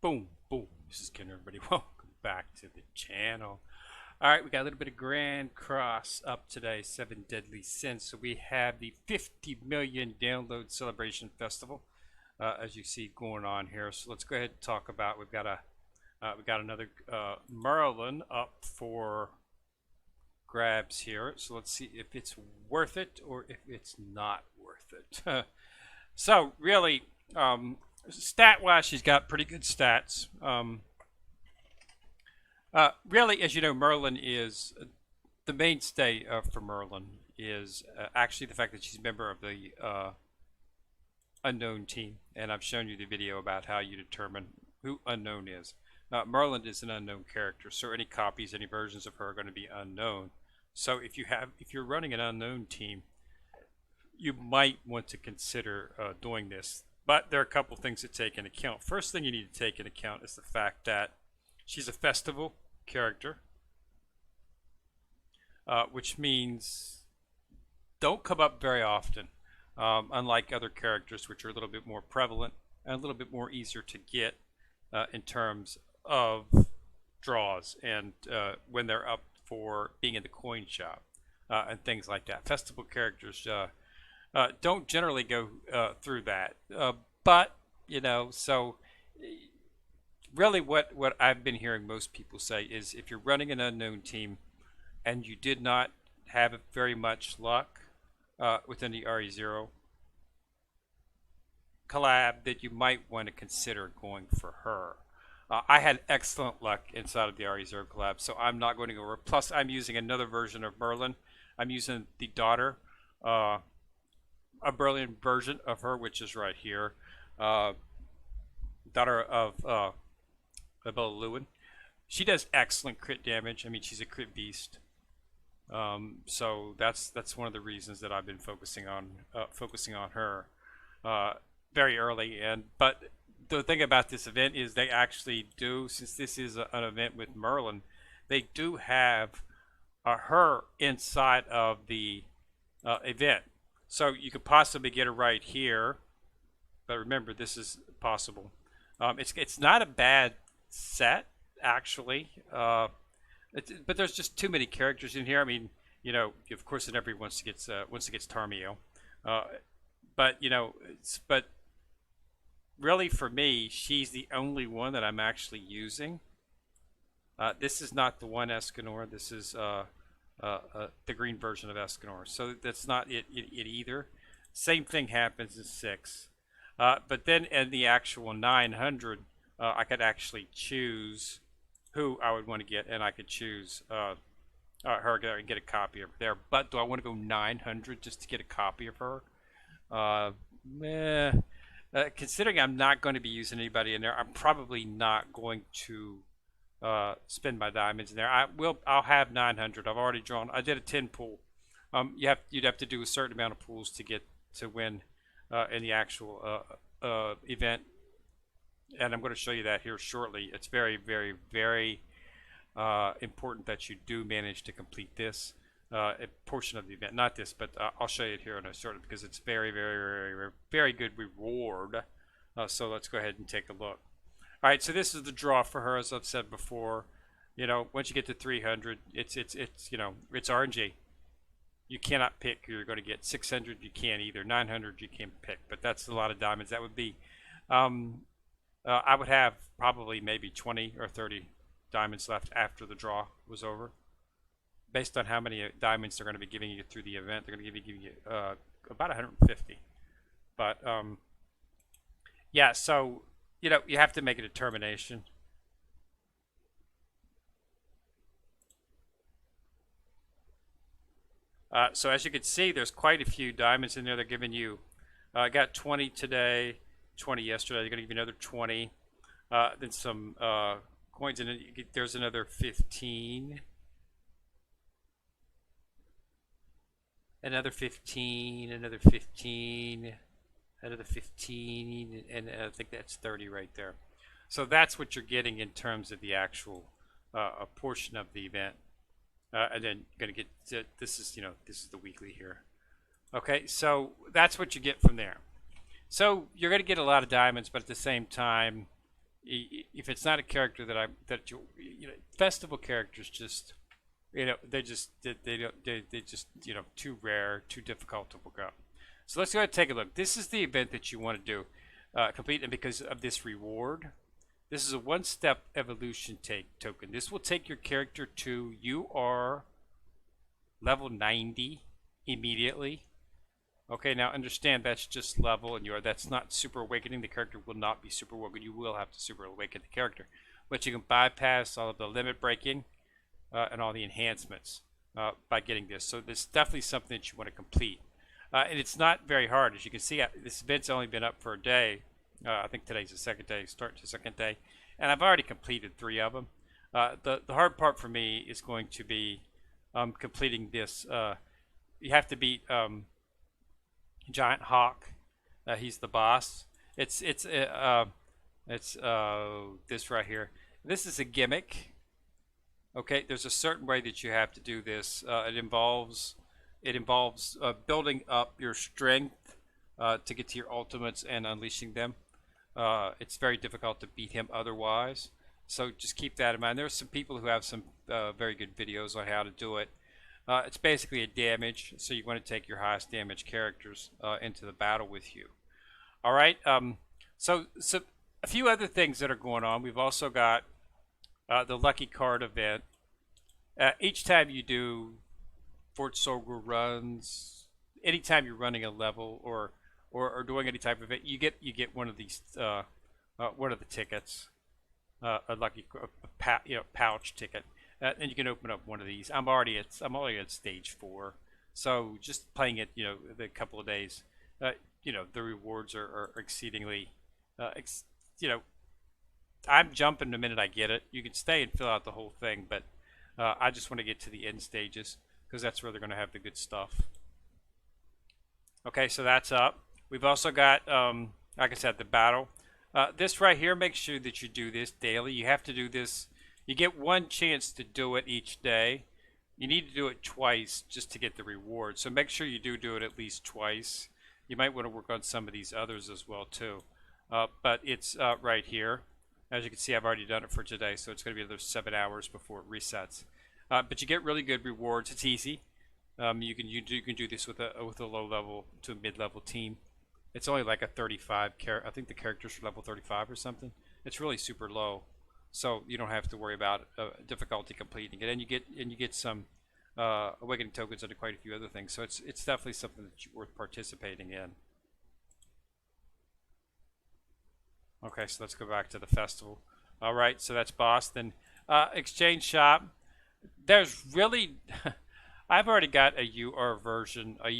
Boom, boom. This is Ken, everybody. Welcome back to the channel. All right, we got a little bit of Grand Cross up today, 7 Deadly Sins. So we have the 50 million download celebration festival, as you see going on here. So let's go ahead and talk about. We got another Merlin up for grabs here. So let's see if it's worth it or if it's not worth it. So really, stat-wise, she's got pretty good stats. Really, as you know, Merlin is the mainstay for Merlin is actually the fact that she's a member of the unknown team, and I've shown you the video about how you determine who unknown is. Merlin is an unknown character, so any copies, any versions of her are going to be unknown. So if you're running an unknown team, you might want to consider doing this. But there are a couple things to take into account. First thing you need to take into account is the fact that she's a festival character, which means don't come up very often, unlike other characters which are a little bit more prevalent and a little bit more easier to get in terms of draws and when they're up for being in the coin shop and things like that. Festival characters don't generally go through that, but you know, so really what I've been hearing most people say is if you're running an unknown team and you did not have very much luck within the RE0 collab, that you might want to consider going for her. I had excellent luck inside of the RE0 collab, so I'm not going to go over. Plus, I'm using another version of Merlin. I'm using the daughter, a Merlin version of her, which is right here. Daughter of Bella Lewin. She does excellent crit damage. I mean, she's a crit beast. So that's one of the reasons that I've been focusing on her very early. But the thing about this event is they actually do, since this is an event with Merlin, they do have her inside of the event. So you could possibly get her right here, but remember, this is possible. It's not a bad set, actually, but there's just too many characters in here. I mean, you know, of course, and everyone once it gets Tarmio, but you know, but really for me, she's the only one that I'm actually using. This is not the one Escanor. This is the green version of Escanor. So that's not it either. Same thing happens in 6. But then in the actual 900, I could actually choose who I would want to get, and I could choose her and get a copy of her there. But do I want to go 900 just to get a copy of her? Considering I'm not going to be using anybody in there, I'm probably not going to spend my diamonds in there. I'll have 900. I've already drawn. I did a 10 pool. You'd have to do a certain amount of pools to win in the actual event, and I'm going to show you that here shortly. It's very, very, very important that you do manage to complete this a portion of the event. Not this, but I'll show you it here in a short, because it's very, very, very, very, very good reward. So let's go ahead and take a look. All right, so this is the draw for her, as I've said before. You know, once you get to 300, it's you know, it's RNG. You cannot pick who you're going to get. 600 you can't either. 900 you can't pick, but that's a lot of diamonds. That would be, I would have probably maybe 20 or 30 diamonds left after the draw was over. Based on how many diamonds they're going to be giving you through the event, they're going to be giving you about 150. But yeah, so you know, you have to make a determination. So as you can see, there's quite a few diamonds in there. They're giving you, I got 20 today, 20 yesterday. They're going to give you another 20. Then some coins in it. There's another 15. Another 15, another 15, another 15, and I think that's 30 right there. So that's what you're getting in terms of the actual a portion of the event. And then you're going to get, this is the weekly here. Okay, so that's what you get from there. So you're going to get a lot of diamonds, but at the same time, if it's not a character that you know, festival characters just, you know, they just, you know, too rare, too difficult to look up. So let's go ahead and take a look. This is the event that you want to do, complete, and because of this reward, this is a one-step evolution token. This will take your character to, you are level 90 immediately. Okay, now understand that's just level, and that's not super awakening. The character will not be super awakened. You will have to super awaken the character, but you can bypass all of the limit breaking and all the enhancements by getting this. So this is definitely something that you want to complete, and it's not very hard. As you can see, this event's only been up for a day. I think today's the second day, start to second day, and I've already completed 3 of them. The hard part for me is going to be completing this. You have to beat Giant Hawk. He's the boss. It's this right here. This is a gimmick. Okay, there's a certain way that you have to do this. It involves building up your strength to get to your ultimates and unleashing them. It's very difficult to beat him otherwise. So just keep that in mind. There are some people who have some very good videos on how to do it. It's basically a damage, so you want to take your highest damage characters into the battle with you. All right. So a few other things that are going on. We've also got the lucky card event. Each time you do Fort Solgor runs, anytime you're running a level or doing any type of event, you get one of these one of the tickets, a lucky pouch ticket. And you can open up one of these. I'm already at stage 4, so just playing it, you know, the couple of days, you know, the rewards are exceedingly, you know, I'm jumping the minute I get it. You can stay and fill out the whole thing, but I just want to get to the end stages because that's where they're going to have the good stuff. Okay, so that's up. We've also got, like I said, the battle. This right here, make sure that you do this daily. You have to do this. You get 1 chance to do it each day. You need to do it twice just to get the reward. So make sure you do it at least twice. You might want to work on some of these others as well too. But it's right here. As you can see, I've already done it for today, so it's going to be another 7 hours before it resets. But you get really good rewards. It's easy. You can do this with a low level to mid level team. It's only like a 35 I think the characters are level 35 or something. It's really super low. So you don't have to worry about difficulty completing it, and you get some awakening tokens and quite a few other things. So it's definitely something that's worth participating in. Okay, so let's go back to the festival. All right, so that's Boston. Exchange shop. There's really, I've already got a UR version, a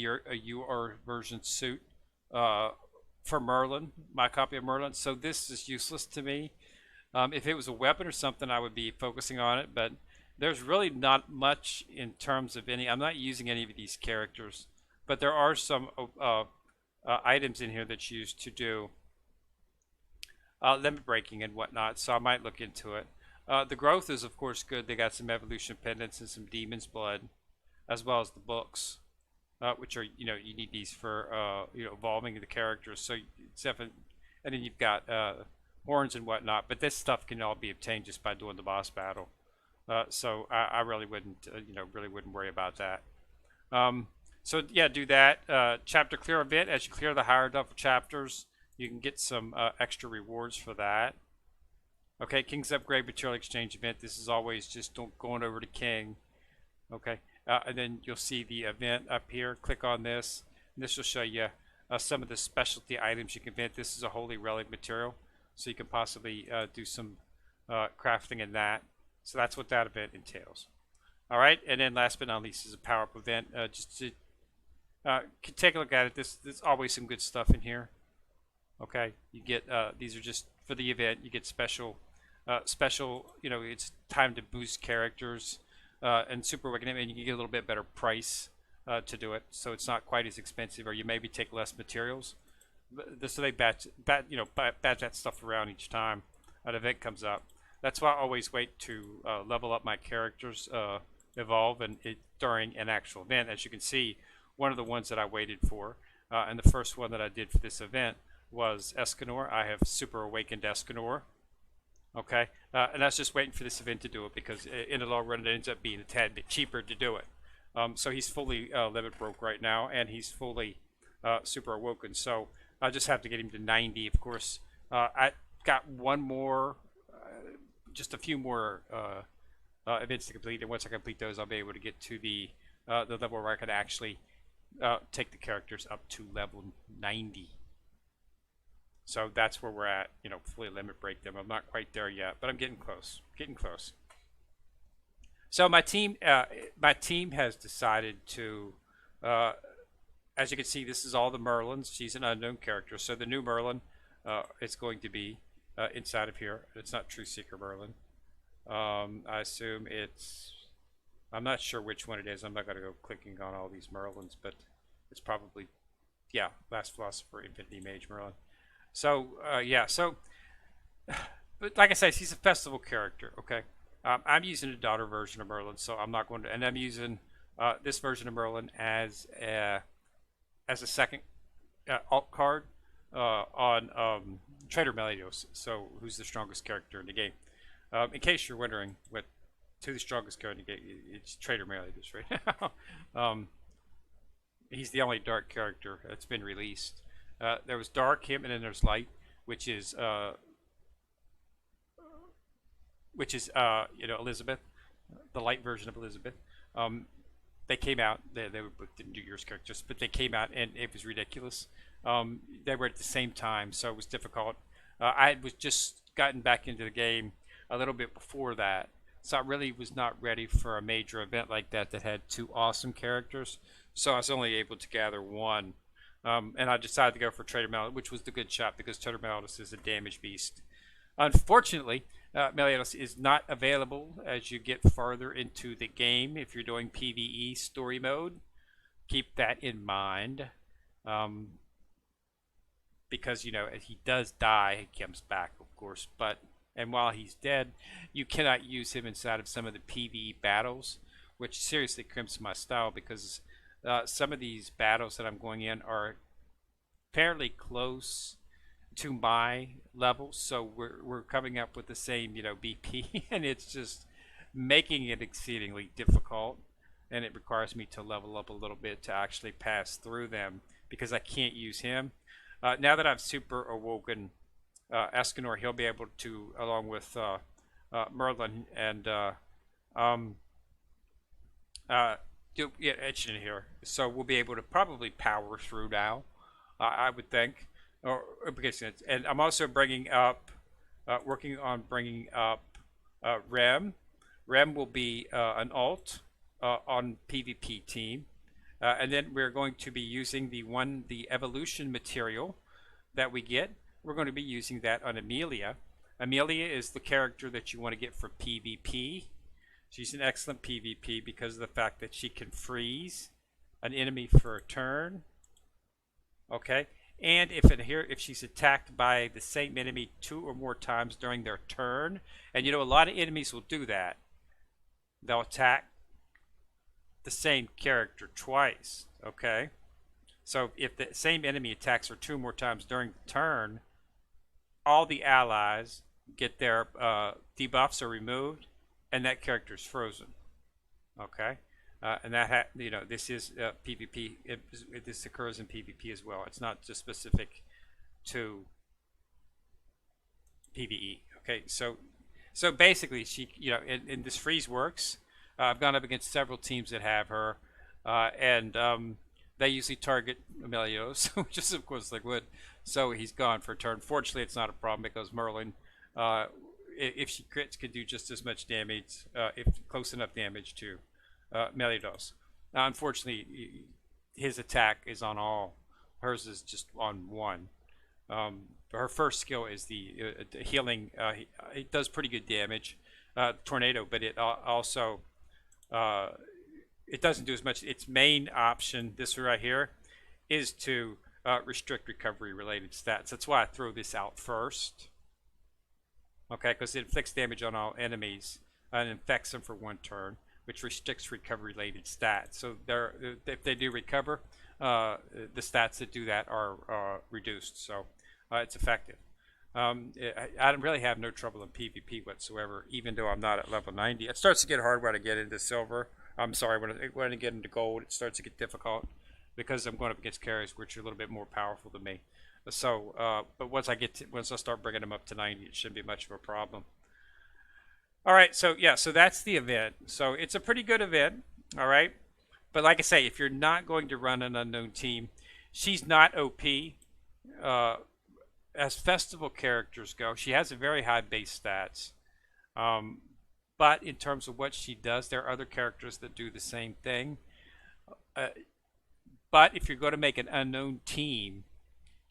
UR version suit for Merlin, my copy of Merlin. So this is useless to me. If it was a weapon or something, I would be focusing on it, but there's really not much in terms of any. I'm not using any of these characters, but there are some items in here that's used to do limit breaking and whatnot, so I might look into it. The growth is, of course, good. They got some evolution pendants and some demon's blood, as well as the books, which are, you know, you need these for you know, evolving the characters. So it's definitely, and then you've got horns and whatnot, but this stuff can all be obtained just by doing the boss battle. So I really wouldn't, you know, really wouldn't worry about that. So yeah, do that. Chapter clear event. As you clear the higher level chapters, you can get some extra rewards for that. Okay, King's Upgrade Material Exchange event. This is always just going over to King. Okay, and then you'll see the event up here. Click on this, and this will show you some of the specialty items you can event. This is a holy relic material, so you can possibly do some crafting in that. So that's what that event entails. All right, and then last but not least is a power-up event. Just to take a look at it. There's always some good stuff in here. Okay, you get these are just for the event. You get special, you know, it's time to boost characters and super awakening, and you can get a little bit better price to do it. So it's not quite as expensive, or you maybe take less materials. So they batch that stuff around each time an event comes up. That's why I always wait to level up my characters, evolve, and during an actual event. As you can see, one of the ones that I waited for, and the first one that I did for this event was Escanor. I have super awakened Escanor. Okay, and I was just waiting for this event to do it because in the long run it ends up being a tad bit cheaper to do it. So he's fully limit broke right now, and he's fully super awoken. So I just have to get him to 90. Of course, I got one more, just a few more events to complete, and once I complete those, I'll be able to get to the level where I can actually take the characters up to level 90. So that's where we're at, you know, fully limit break them. I'm not quite there yet, but I'm getting close, getting close. So my team has decided to, as you can see, this is all the Merlins. She's an unknown character, so the new Merlin is going to be inside of here. It's not True Seeker Merlin. I assume it's, I'm not sure which one it is. I'm not going to go clicking on all these Merlins, but it's probably, yeah, Last Philosopher, Infinity Mage Merlin. So, yeah, so, but like I said, she's a festival character, okay? I'm using a daughter version of Merlin, so I'm not going to, and I'm using this version of Merlin as a second alt card on Trader Melios, so who's the strongest character in the game. In case you're wondering what who the strongest character in the game, it's Trader Melios right now. He's the only dark character that's been released. There was Dark, him, and then there's Light, which is you know, Elizabeth, the Light version of Elizabeth. They came out. They were both New Year's characters, but they came out and it was ridiculous. They were at the same time, so it was difficult. I was just gotten back into the game a little bit before that, so I really was not ready for a major event like that that had two awesome characters. So I was only able to gather one. And I decided to go for Trader Meliodas, which was the good shot because Trader Meliodas is a damage beast. Unfortunately, Meliodas is not available as you get farther into the game if you're doing PvE story mode. Keep that in mind. Because, you know, if he does die, he comes back, of course. And while he's dead, you cannot use him inside of some of the PvE battles, which seriously crimps my style because some of these battles that I'm going in are fairly close to my level, so we're coming up with the same, you know, BP, and it's just making it exceedingly difficult, and it requires me to level up a little bit to actually pass through them because I can't use him. Now that I've super awoken Escanor, he'll be able to, along with Merlin and etching in here, so we'll be able to probably power through now. I would think, and I'm also bringing up, working on bringing up Rem. Rem will be an alt on PvP team, and then we're going to be using the evolution material that we get. We're going to be using that on Amelia. Amelia is the character that you want to get for PvP. She's an excellent PvP because of the fact that she can freeze an enemy for a turn. Okay, and if she's attacked by the same enemy 2 or more times during their turn, and you know a lot of enemies will do that. They'll attack the same character twice. Okay, so if the same enemy attacks her 2 more times during the turn, all the allies get their debuffs are removed, and that character is frozen. Okay. And that you know, this is PvP. This occurs in PvP as well. It's not just specific to PvE. Okay, so basically, she, you know, and this freeze works. I've gone up against several teams that have her, and they usually target Emilios, which is of course they would. So he's gone for a turn. Fortunately, it's not a problem because Merlin, if she crits, could do just as much damage, if close enough damage to Meliodas. Now, unfortunately, his attack is on all. Hers is just on one. Her first skill is the healing. It does pretty good damage, tornado, but it also it doesn't do as much. Its main option, this right here, is to restrict recovery-related stats. That's why I throw this out first. Okay, because it inflicts damage on all enemies and infects them for 1 turn, which restricts recovery-related stats. So if they do recover, the stats that do that are reduced. So it's effective. I really have no trouble in PvP whatsoever, even though I'm not at level 90. It starts to get hard when I get into silver. I'm sorry, when I get into gold, it starts to get difficult because I'm going up against carriers which are a little bit more powerful than me. So, but once I start bringing them up to 90, it shouldn't be much of a problem. All right, so yeah, so that's the event. So it's a pretty good event. All right, but like I say, if you're not going to run an unknown team, she's not OP. Uh, as festival characters go, she has a very high base stats. Um, but in terms of what she does, there are other characters that do the same thing. Uh, but if you're going to make an unknown team,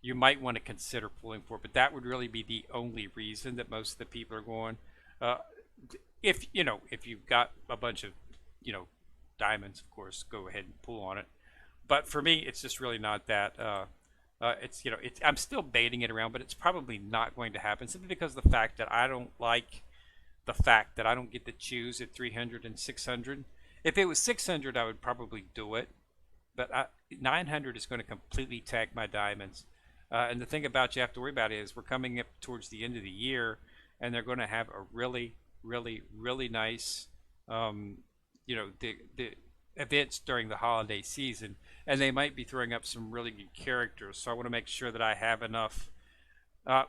you might want to consider pulling for it. But that would really be the only reason that most of the people are going. Uh, if if you've got a bunch of diamonds, of course, go ahead and pull on it. But for me, it's just really not that. I'm still baiting it around, but it's probably not going to happen simply because of the fact that I don't like the fact that I don't get to choose at 300 and 600. If it was 600, I would probably do it, but 900 is going to completely tag my diamonds. And the thing about you have to worry about is we're coming up towards the end of the year, and they're going to have a really, really, really nice, the events during the holiday season, and they might be throwing up some really good characters. So I want to make sure that I have enough.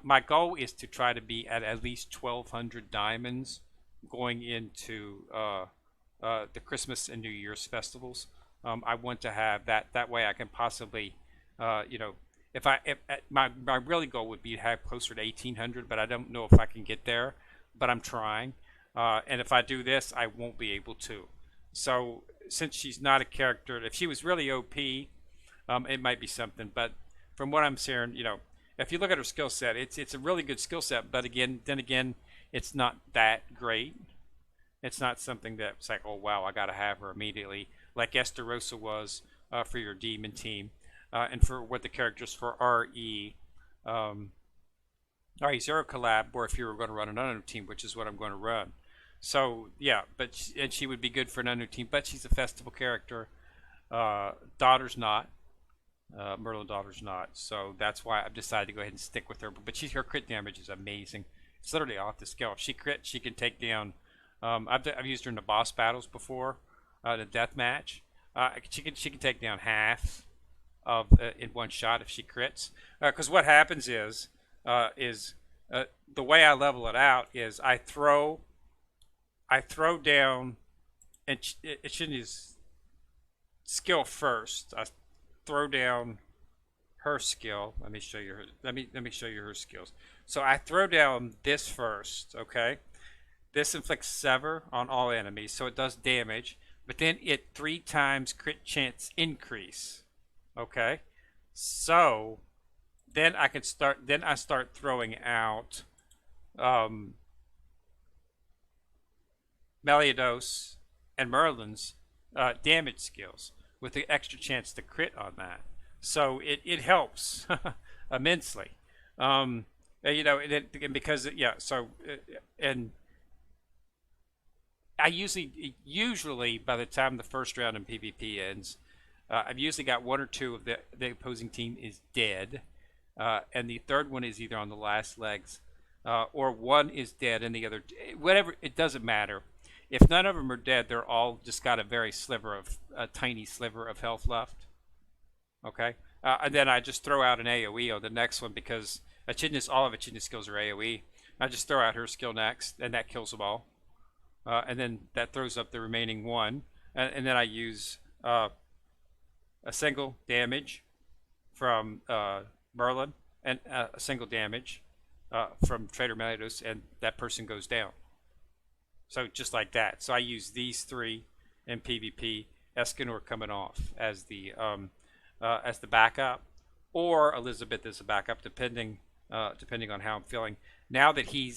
My goal is to try to be at least 1,200 diamonds going into the Christmas and New Year's festivals. I want to have that. That way, I can possibly, if my really goal would be to have closer to 1,800, but I don't know if I can get there. But I'm trying, and if I do this, I won't be able to. So since she's not a character, if she was really OP, it might be something. But from what I'm saying, if you look at her skill set, it's a really good skill set. But then again, it's not that great. It's not something that's like, oh wow, I got to have her immediately, like Esterosa was for your demon team, and for what the characters for RE0 collab, or if you were going to run an unknown team, which is what I'm going to run. So yeah, and she would be good for an unknown team, but she's a festival character. Daughter's not. Merlin daughter's not. So that's why I've decided to go ahead and stick with her. But her crit damage is amazing. It's literally off the scale. If she crit, she can take down. I've used her in the boss battles before, the death match. She can take down half of in one shot if she crits. Because what happens is the way I level it out is I throw down, and it shouldn't use skill first. I throw down her skill. Let me show you her. Let me show you her skills. So I throw down this first. Okay, this inflicts sever on all enemies, so it does damage. But then it 3 times crit chance increase. Okay, so then I can start. Then I start throwing out Meliodas and Merlin's damage skills with the extra chance to crit on that. So it helps immensely. And because and I usually by the time the first round in PvP ends, I've usually got 1 or 2 of the opposing team is dead, and the third one is either on the last legs, or one is dead and the other, whatever. It doesn't matter. If none of them are dead, they're all just got a tiny sliver of health left. Okay, and then I just throw out an AOE on the next one because all of Echidna's skills are AOE. I just throw out her skill next, and that kills them all. And then that throws up the remaining one, and then I use a single damage from Merlin and a single damage from Trader Meliodas, and that person goes down. So just like that. So I use these 3 in PvP. Escanor coming off as the backup, or Elizabeth as a backup, depending on how I'm feeling. Now that he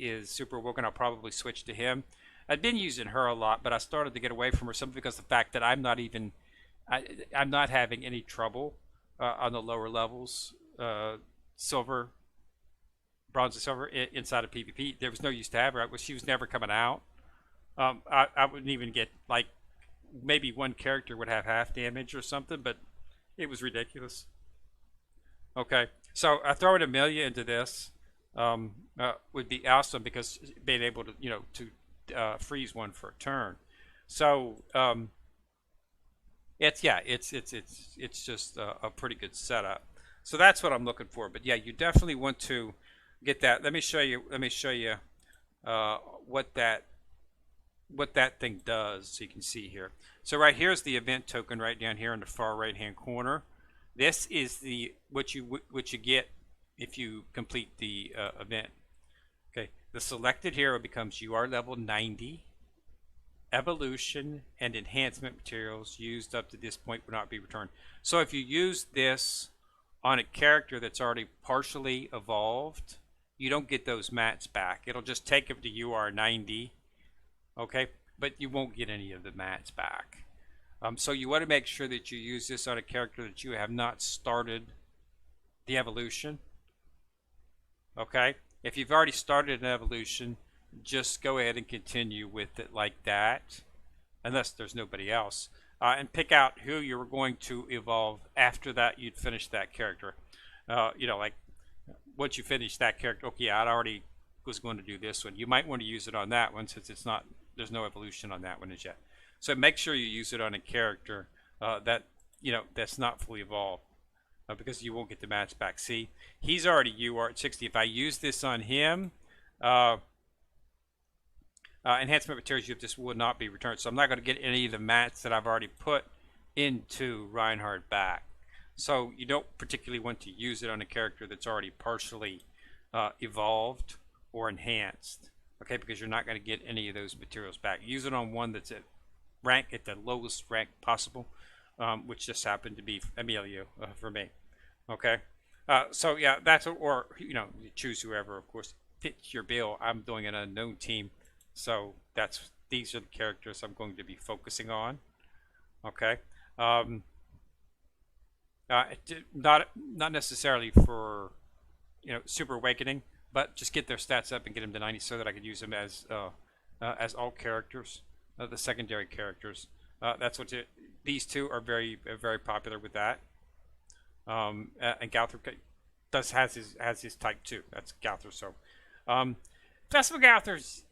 is super woken, I'll probably switch to him. I've been using her a lot, but I started to get away from her simply because of the fact that I'm not having any trouble on the lower levels, silver, bronze and silver inside of PvP. There was no use to have her. She was never coming out. I wouldn't even get, like, maybe one character would have half damage or something, but it was ridiculous. Okay, So throwing Amelia into this would be awesome because being able to freeze one for a turn. So it's just a pretty good setup. So that's what I'm looking for. But yeah, you definitely want to get that. Let me show you. Uh, what that thing does, so you can see here. So right here's the event token right down here in the far right hand corner. This is the what you get if you complete the event. Okay, the selected hero becomes you are level 90. Evolution and enhancement materials used up to this point will not be returned. So if you use this on a character that's already partially evolved, you don't get those mats back. It'll just take them to UR 90, okay? But you won't get any of the mats back. So you want to make sure that you use this on a character that you have not started the evolution, okay? If you've already started an evolution, just go ahead and continue with it like that, unless there's nobody else. And pick out who you're going to evolve after that you'd finish that character. Like once you finish that character, okay, I already was going to do this one. You might want to use it on that one since there's no evolution on that one as yet. So make sure you use it on a character that's not fully evolved. Because you won't get the match back. See, he's already UR at 60. If I use this on him, enhancement materials you just will not be returned. So I'm not going to get any of the mats that I've already put into Reinhardt back. So you don't particularly want to use it on a character that's already partially evolved or enhanced. Okay, because you're not going to get any of those materials back. Use it on one that's at the lowest rank possible, which just happened to be Amelia for me. Okay, so yeah, or you choose whoever, of course, fits your bill. I'm doing an unknown team, so these are the characters I'm going to be focusing on. Okay, not necessarily for Super Awakening, but just get their stats up and get them to 90 so that I could use them as alt characters, the secondary characters. That's what these two are very very popular with that. And Gowther has his type too. That's Gowther. So, Festival Gowther's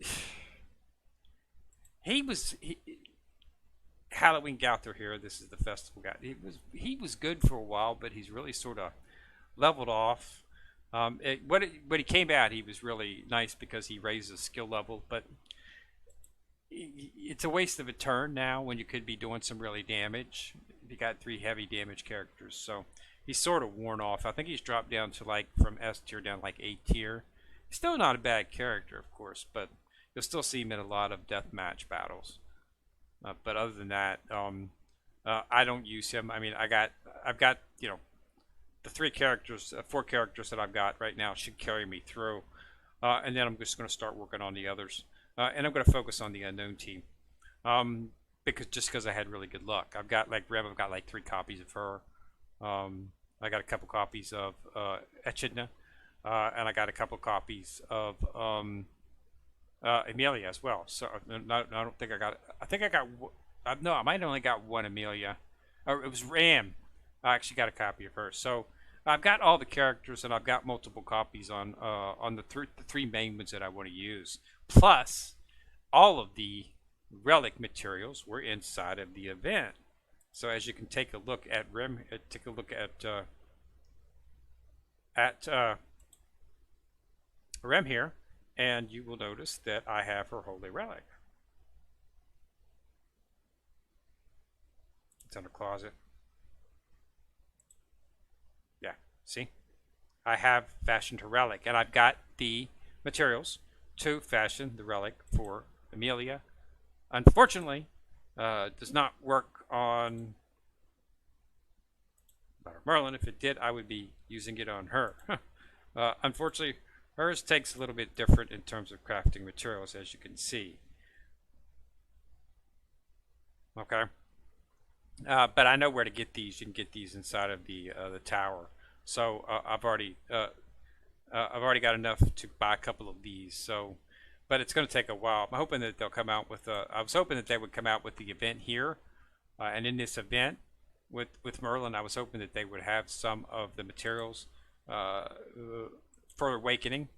Halloween Gowther here. This is the festival guy. He was good for a while, but he's really sort of leveled off. When he came out, he was really nice because he raised his skill level, but it's a waste of a turn now when you could be doing some really damage. You got 3 heavy damage characters, so he's sort of worn off. I think he's dropped down to from S tier down to A tier. He's still not a bad character, of course, but you'll still see him in a lot of deathmatch battles. But other than that, I don't use him. I mean, I've got the 4 characters that I've got right now should carry me through, and then I'm just going to start working on the others, and I'm going to focus on the unknown team, because I had really good luck. I've got Rev. I've got 3 copies of her. I got a couple copies of Echidna, and I got a couple copies of Amelia as well. So I don't think I got. I think I got. No, I might have only got one Amelia. Or it was Ram. I actually got a copy of her. So I've got all the characters, and I've got multiple copies on the 3 main ones that I want to use. Plus, all of the relic materials were inside of the event. So as you can take a look at Rem, take a look at Rem here, and you will notice that I have her holy relic. It's in the closet. Yeah, see? I have fashioned her relic, and I've got the materials to fashion the relic for Amelia. Unfortunately, does not work on Merlin. If it did, I would be using it on her. Unfortunately, hers takes a little bit different in terms of crafting materials, as you can see. Okay, but I know where to get these. You can get these inside of the tower. So I've already got enough to buy a couple of these. So, but it's going to take a while. I'm hoping that they'll come out with. I was hoping that they would come out with the event here, and in this event with Merlin, I was hoping that they would have some of the materials for awakening,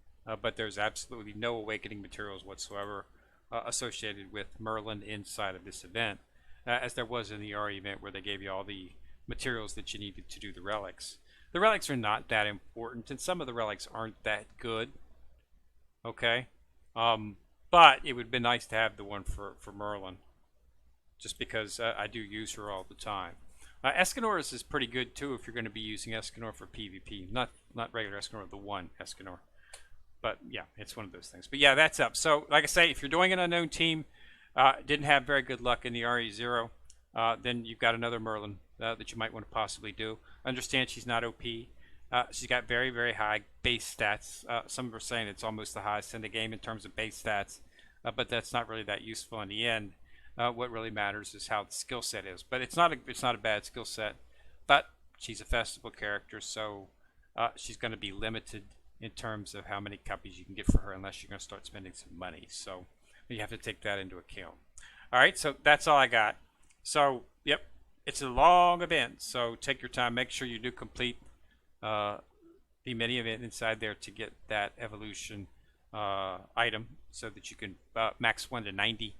but there's absolutely no awakening materials whatsoever associated with Merlin inside of this event, as there was in the RE event where they gave you all the materials that you needed to do the relics. The relics are not that important, and some of the relics aren't that good. Okay, but it would have been nice to have the one for Merlin, just because I do use her all the time. Escanor's is pretty good too if you're going to be using Escanor for PvP, not regular Escanor, the one Escanor. But yeah, it's one of those things. But yeah, that's up. So like I say, if you're doing an unknown team, didn't have very good luck in the RE0, then you've got another Merlin that you might want to possibly do. Understand she's not OP. She's got very, very high base stats. Some are saying it's almost the highest in the game in terms of base stats, but that's not really that useful in the end. What really matters is how the skill set is. But it's not a bad skill set. But she's a festival character, so she's going to be limited in terms of how many copies you can get for her, unless you're going to start spending some money. So you have to take that into account. All right, so that's all I got. So yep, it's a long event, so take your time. Make sure you do complete the mini event inside there to get that evolution item, so that you can max 1 to 90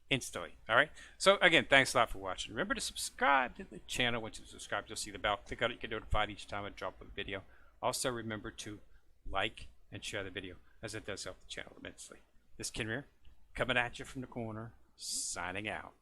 instantly. All right, so again, thanks a lot for watching. Remember to subscribe to the channel. Once you subscribe, you'll see the bell. Click on it, you get notified each time I drop a video. Also remember to like and share the video, as it does help the channel immensely. This is Kenrir, coming at you from the corner, signing out.